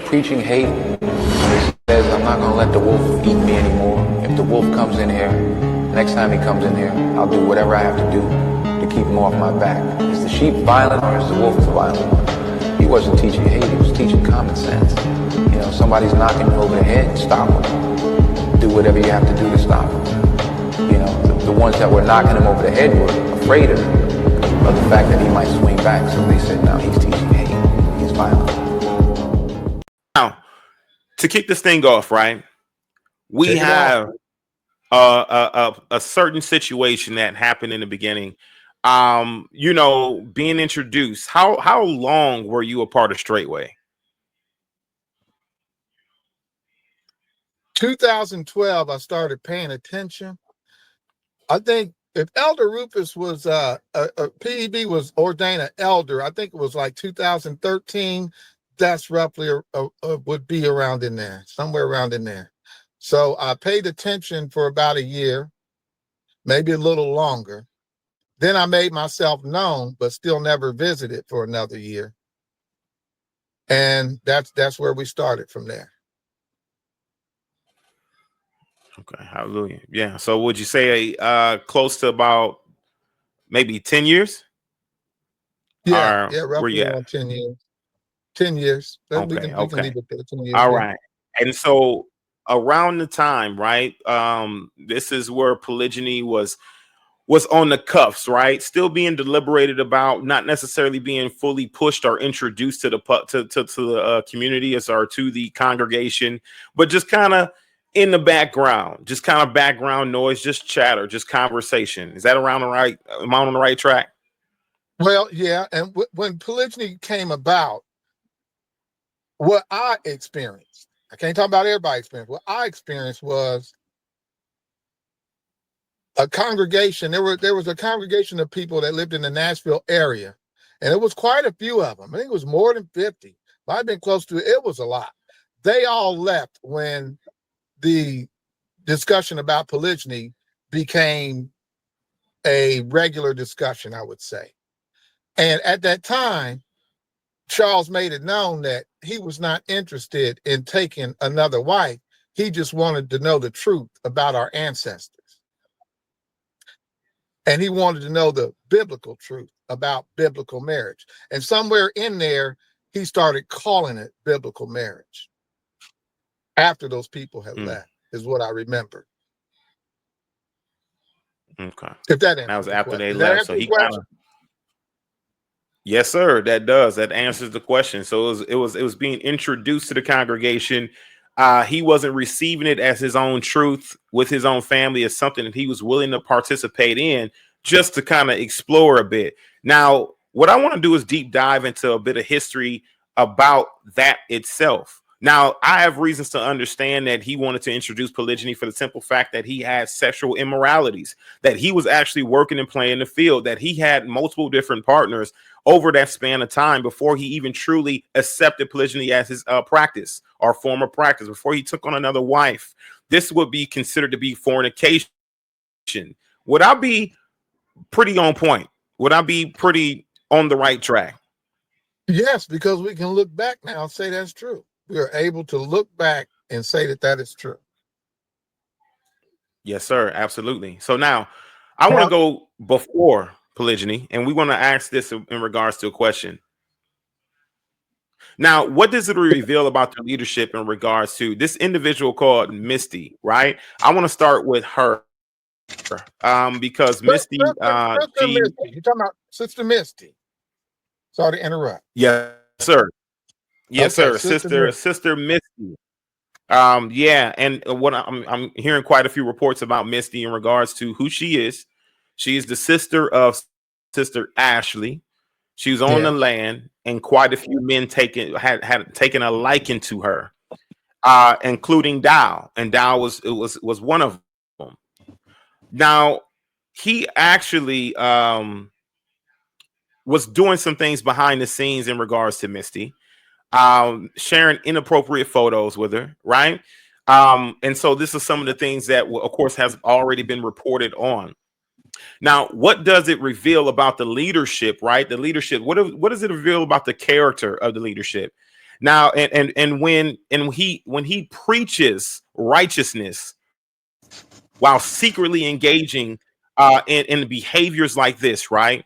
preaching hate. He says, I'm not going to let the wolf eat me anymore. If the wolf comes in here, next time he comes in here, I'll do whatever I have to do to keep him off my back. Is the sheep violent or is the wolf the violent one? He wasn't teaching hate, he was teaching common sense. You know, somebody's knocking you over the head, stop them. Do whatever you have to do to stop them. You know, the ones that were knocking him over the head were afraid of the fact that he might swing back. So they said, no, he's teaching hate, he's violent. Now, to kick this thing off, right, we have a certain situation that happened in the beginning. You know, being introduced. How long were you a part of Straightway? 2012, I started paying attention. I think if Elder Rufus was PEB was ordained an elder, I think it was like 2013. That's roughly would be around in there, somewhere around in there. So I paid attention for about a year, maybe a little longer. Then I made myself known, but still never visited for another year. And that's where we started from there. Okay, hallelujah. Yeah. So would you say close to about maybe 10 years? Yeah, roughly around 10 years. 10 years. Okay, we can leave it there, 10 years. All right. And so around the time, right? This is where polygyny was on the cuffs, right? Still being deliberated about, not necessarily being fully pushed or introduced to the community or to the congregation, but just kind of in the background, just kind of background noise, just chatter, just conversation. Is that around the right? Am I on the right track? Well, yeah. And when polygyny came about, what I experienced, I can't talk about everybody's experience. What I experienced was a congregation. There was a congregation of people that lived in the Nashville area, and it was quite a few of them. I think it was more than 50. Might have been close to it. It was a lot. They all left when the discussion about polygyny became a regular discussion, I would say. And at that time, Charles made it known that he was not interested in taking another wife. He just wanted to know the truth about our ancestors. And he wanted to know the biblical truth about biblical marriage. And somewhere in there, he started calling it biblical marriage after those people had left, is what I remember. Okay. If that answers was the after question. they left. So he kind of. Yes, sir. That does. That answers the question. So it was being introduced to the congregation. He wasn't receiving it as his own truth with his own family, as something that he was willing to participate in, just to kind of explore a bit. Now, what I want to do is deep dive into a bit of history about that itself. Now, I have reasons to understand that he wanted to introduce polygyny for the simple fact that he had sexual immoralities, that he was actually working and playing the field, that he had multiple different partners over that span of time before he even truly accepted polygyny as his practice or form of practice, before he took on another wife. This would be considered to be fornication. Would I be pretty on point? Would I be pretty on the right track? Yes, because we can look back now and say that's true. We are able to look back and say that is true. Yes, sir. Absolutely. So now I want to go before polygyny, and we want to ask this in regards to a question. Now, what does it reveal about the leadership in regards to this individual called Misty, right? I want to start with her. Because Misty, Misty. You're talking about Sister Misty. Sorry to interrupt. Yes, sir. Yes, okay, sir. Sister Misty. Yeah, and what I'm hearing quite a few reports about Misty in regards to who she is. She is the sister of Sister Ashley. She was on the land, and quite a few men had taken a liking to her, including Dowell, and Dowell was one of them. Now, he actually was doing some things behind the scenes in regards to Misty, sharing inappropriate photos with her, right? And so this is some of the things that, of course, has already been reported on. Now, what does it reveal about the leadership, right? The leadership, what does it reveal about the character of the leadership? Now, and when he preaches righteousness while secretly engaging in behaviors like this, right?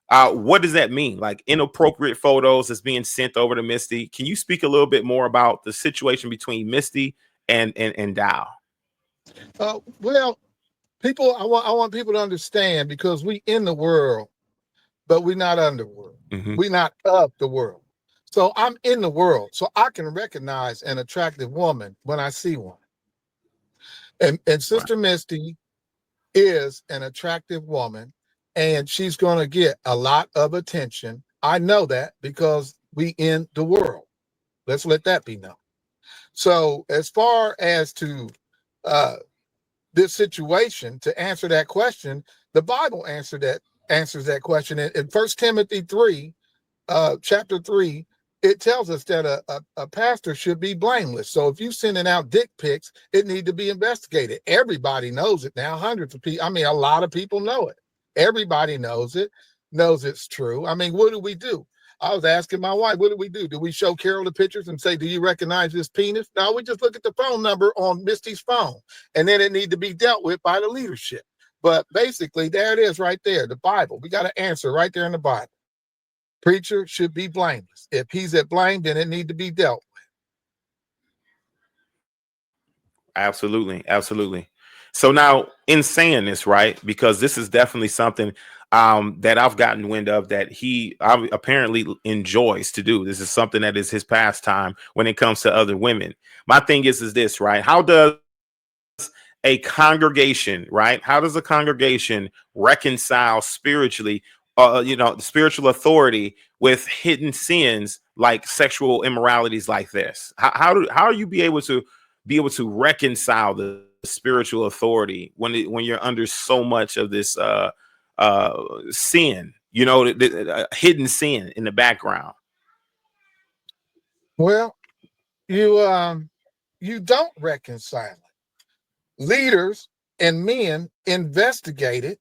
What does that mean? Like inappropriate photos that's being sent over to Misty. Can you speak a little bit more about the situation between Misty and Dowell? Well, people, I want people to understand, because we in the world, but we're not underworld. Mm-hmm. We're not of the world. So I'm in the world, so I can recognize an attractive woman when I see one. And Sister Misty is an attractive woman, and she's going to get a lot of attention. I know that because we in the world. Let's let that be known. So as far as to this situation, to answer that question, the Bible answers that question in 1 Timothy 3, chapter 3. It tells us that a pastor should be blameless. So if you're sending out dick pics, it need to be investigated. Everybody knows it now. Hundreds of people, I mean, a lot of people know it. Everybody knows it, knows it's true. I mean, what do we do? I was asking my wife, what do we do? Do we show Carol the pictures and say, do you recognize this penis? No, we just look at the phone number on Misty's phone, and then it need to be dealt with by the leadership. But basically, there it is right there, the Bible. We got an answer right there in the Bible. Preacher should be blameless. If he's at blame, then it need to be dealt with. Absolutely. Absolutely. So now, in saying this, right, because this is definitely something that I've gotten wind of that he apparently enjoys to do. This is something that is his pastime when it comes to other women. My thing is this, right? How does a congregation, right? How does a congregation reconcile spiritually, spiritual authority with hidden sins like sexual immoralities like this? How are you be able to reconcile the spiritual authority when you're under so much of this sin, the hidden sin in the background? Well, you don't reconcile it. Leaders and men investigate it,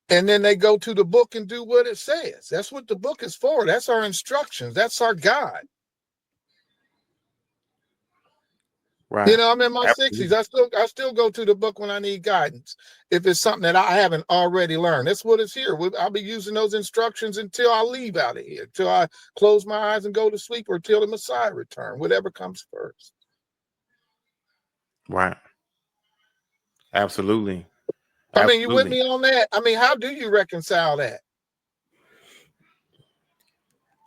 and then they go to the book and do what it says. That's what the book is for. That's our instructions. That's our guide. Right. You know, I'm in my Absolutely. 60s. I still go to the book when I need guidance. If it's something that I haven't already learned, that's what it's here. I'll be using those instructions until I leave out of here, until I close my eyes and go to sleep, or till the Messiah return, whatever comes first. Right. Absolutely. I mean, you with Absolutely. me on that? I mean, how do you reconcile that?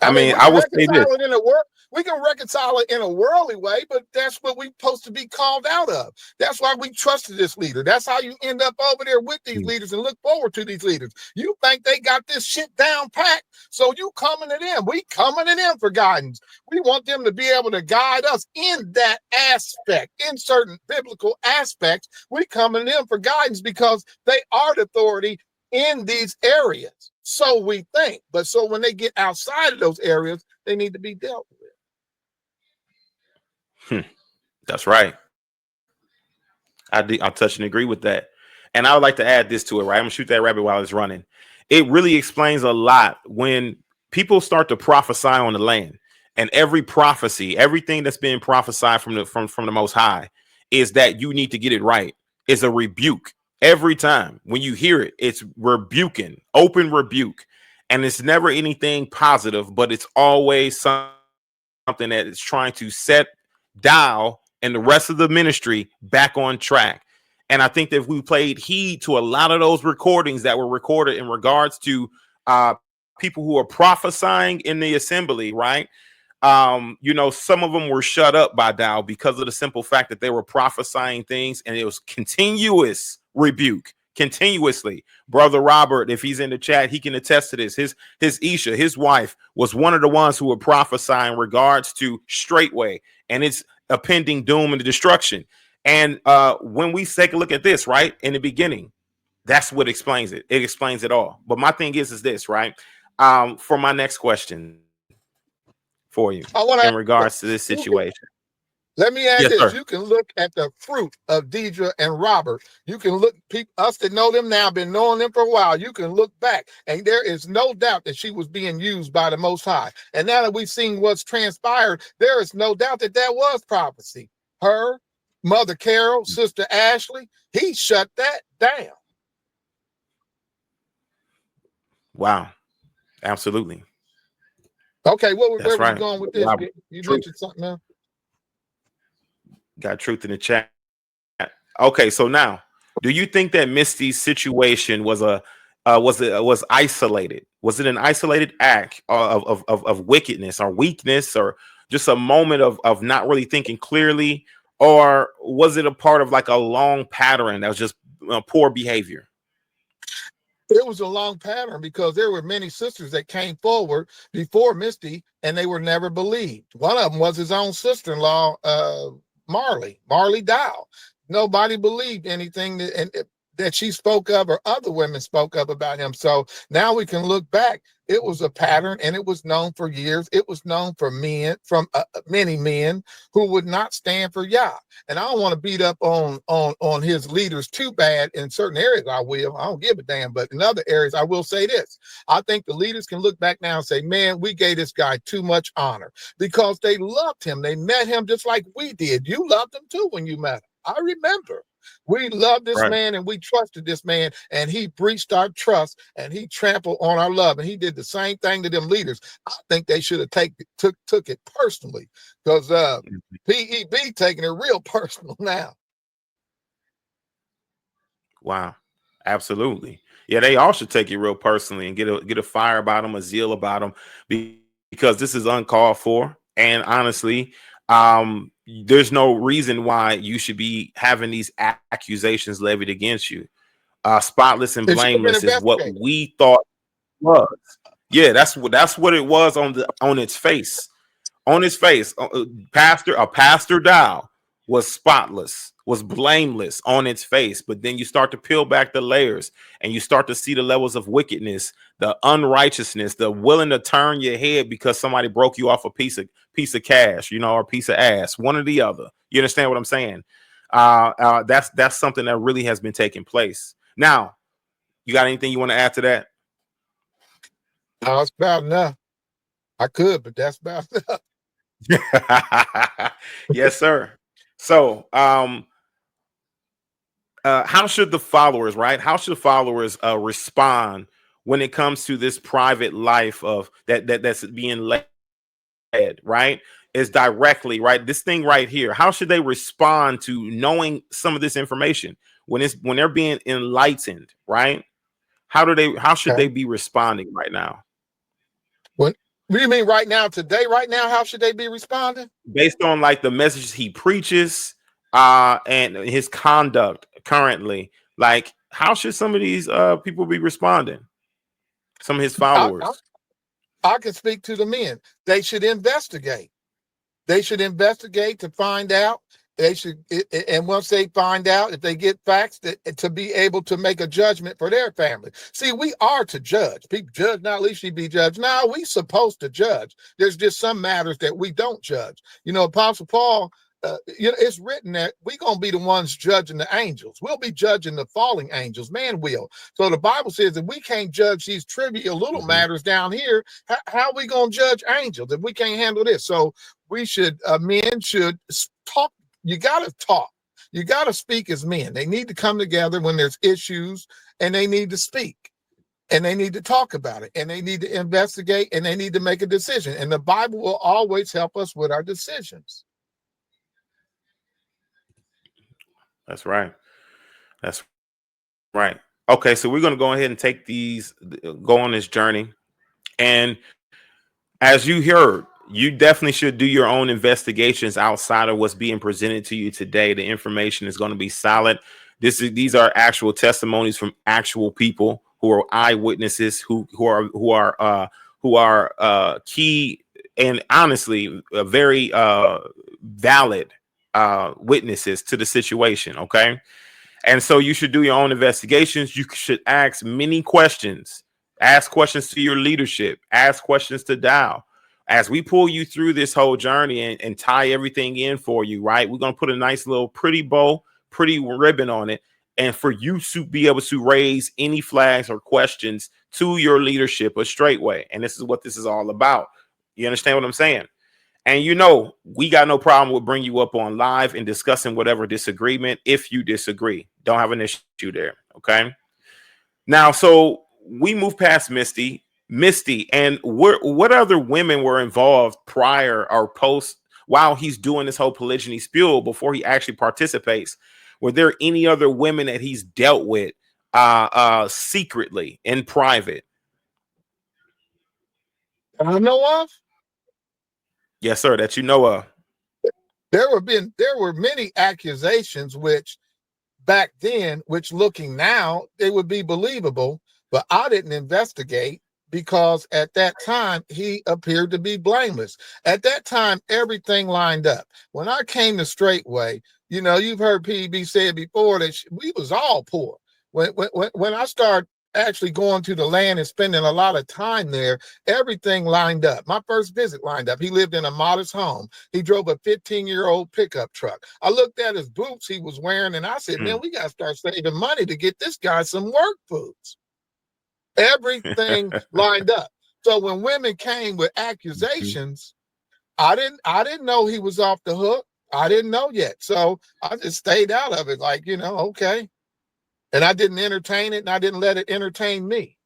I I mean, mean, we I can would say this. reconcile it in a world. We can reconcile it in a worldly way, but that's what we're supposed to be called out of. That's why we trusted this leader. That's how you end up over there with these leaders and look forward to these leaders. You think they got this shit down packed, so you coming to them. We coming to them for guidance. We want them to be able to guide us in that aspect, in certain biblical aspects. We coming to them for guidance because they are the authority in these areas. So we think. But so when they get outside of those areas, they need to be dealt with. That's right. I touch and agree with that. And I would like to add this to it, right? I'm gonna shoot that rabbit while it's running. It really explains a lot when people start to prophesy on the land, and every prophecy, everything that's being prophesied from the Most High, is that you need to get it right. It's a rebuke every time when you hear it. It's rebuking, open rebuke, and it's never anything positive, but it's always something that is trying to set Dowell and the rest of the ministry back on track. And I think that if we played heed to a lot of those recordings that were recorded in regards to people who are prophesying in the assembly, right? Some of them were shut up by Dowell because of the simple fact that they were prophesying things, and it was continuous rebuke, continuously. Brother Robert, if he's in the chat, he can attest to this. His Isha, his wife, was one of the ones who were prophesying in regards to straightway and its impending doom and destruction. And when we take a look at this, right, in the beginning, that's what explains it. It explains it all. But my thing is this, right? For my next question for you in regards to this situation. Let me add Yes, this. sir. You can look at the fruit of Deidre and Robert. You can look, us that know them now, been knowing them for a while. You can look back, and there is no doubt that she was being used by the Most High. And now that we've seen what's transpired, there is no doubt that that was prophecy. Her, Mother Carol, Sister Ashley, he shut that down. Wow. Absolutely. Okay, where That's were you right. going with this? Robert, You truth. mentioned something else. Got truth in the chat. Okay, so now, do you think that Misty's situation was was isolated? Was it an isolated act of wickedness or weakness, or just a moment of not really thinking clearly, or was it a part of like a long pattern that was just poor behavior? It was a long pattern because there were many sisters that came forward before Misty and they were never believed. One of them was his own sister-in-law, Marley Dowell. Nobody believed anything that she spoke of or other women spoke of about him. So now we can look back. It was a pattern, and it was known for years. It was known for men, from many men who would not stand for Yah. And I don't want to beat up on his leaders too bad. In certain areas, I will. I don't give a damn. But in other areas, I will say this. I think the leaders can look back now and say, man, we gave this guy too much honor because they loved him. They met him just like we did. You loved him too when you met him. I remember. We loved this Right. man and we trusted this man, and he breached our trust and he trampled on our love, and he did the same thing to them leaders. I think they should have took it personally, because PEB taking it real personal now. Wow. Absolutely. Yeah, they all should take it real personally and get a fire about them, a zeal about them, because this is uncalled for. And honestly, there's no reason why you should be having these accusations levied against you. Spotless and It should have been blameless is what investigated. we thought it was. Yeah, that's what it was on its face. On his face, Pastor Dowell was spotless, was blameless on its face. But then you start to peel back the layers and you start to see the levels of wickedness, the unrighteousness, the willing to turn your head because somebody broke you off a piece of cash, or a piece of ass, one or the other. You understand what I'm saying? That's something that really has been taking place. Now, you got anything you want to add to that? No, it's about enough. I could, but that's about enough. Yes, sir. So, how should the followers, right? How should followers respond when it comes to this private life of that's being led, right? Is directly, right? This thing right here. How should they respond to knowing some of this information when they're being enlightened, right? How should Okay. they be responding right now? What do you mean right now, today, right now? How should they be responding? Based on like the messages he preaches, and his conduct currently, like how should some of these people be responding? Some of his followers. I can speak to the men. They should investigate. They should investigate to find out. They should, and once they find out, if they get facts, to be able to make a judgment for their family. See, we are to judge. People judge, not least you be judged. Now we supposed to judge. There's just some matters that we don't judge. Apostle Paul, it's written that we're going to be the ones judging the angels. We'll be judging the falling angels. Man will. So the Bible says that we can't judge these trivial little matters down here. How are we going to judge angels if we can't handle this? So we should, men should talk. You got to talk. You got to speak as men. They need to come together when there's issues, and they need to speak, and they need to talk about it, and they need to investigate, and they need to make a decision. And the Bible will always help us with our decisions. That's right. That's right. Okay, so we're going to go ahead and go on this journey. And as you heard, you definitely should do your own investigations outside of what's being presented to you today. The information is going to be solid. These are actual testimonies from actual people who are eyewitnesses, who are key and honestly very valid witnesses to the situation. Okay. And so you should do your own investigations. You should ask many questions. Ask questions to your leadership. Ask questions to Dowell. as we pull you through this whole journey and tie everything in for you, right? We're going to put a nice little pretty bow, pretty ribbon on it. And for you to be able to raise any flags or questions to your leadership a straight way. And this is what this is all about. You understand what I'm saying? And you know, we got no problem with bringing you up on live and discussing whatever disagreement if you disagree. Don't have an issue there. Okay. Now, so we move past Misty. And what other women were involved prior or post while he's doing this whole polygyny spiel before he actually participates? Were there any other women that he's dealt with secretly in private? I know of. Yes, sir, that you know of. There were many accusations which back then, which looking now, they would be believable, but I didn't investigate because at that time he appeared to be blameless. At that time, everything lined up. When I came to Straightway, you know, you've heard PB said before that we was all poor. When I started actually going to the land and spending a lot of time there, everything lined up. My first visit lined up. He lived in a modest home. He drove a 15-year-old pickup truck. I looked at his boots he was wearing and I said, man, we got to start saving money to get this guy some work boots. Everything lined up. So when women came with accusations, I didn't know he was off the hook. I didn't know yet. So I just stayed out of it, like, you know, okay. And I didn't entertain it, and I didn't let it entertain me.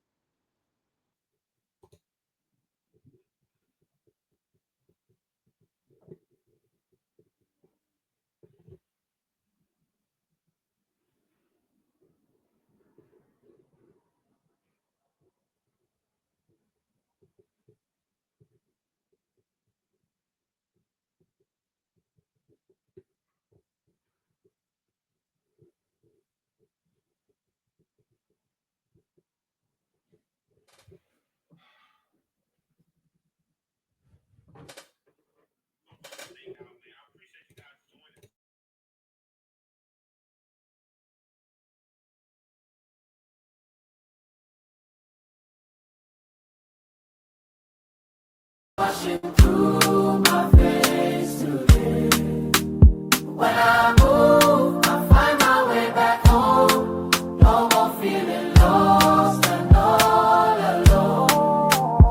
Washing through my face today. When I move, I find my way back home. No more feeling lost and all alone.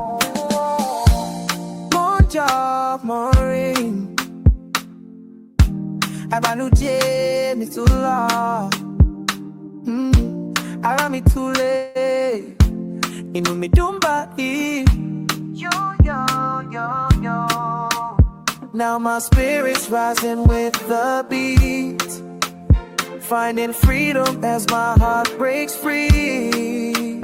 Mon job, Maureen. Abanuje, me too long. Allow me too late. Inu me dumba yo. Now my spirit's rising with the beat, finding freedom as my heart breaks free.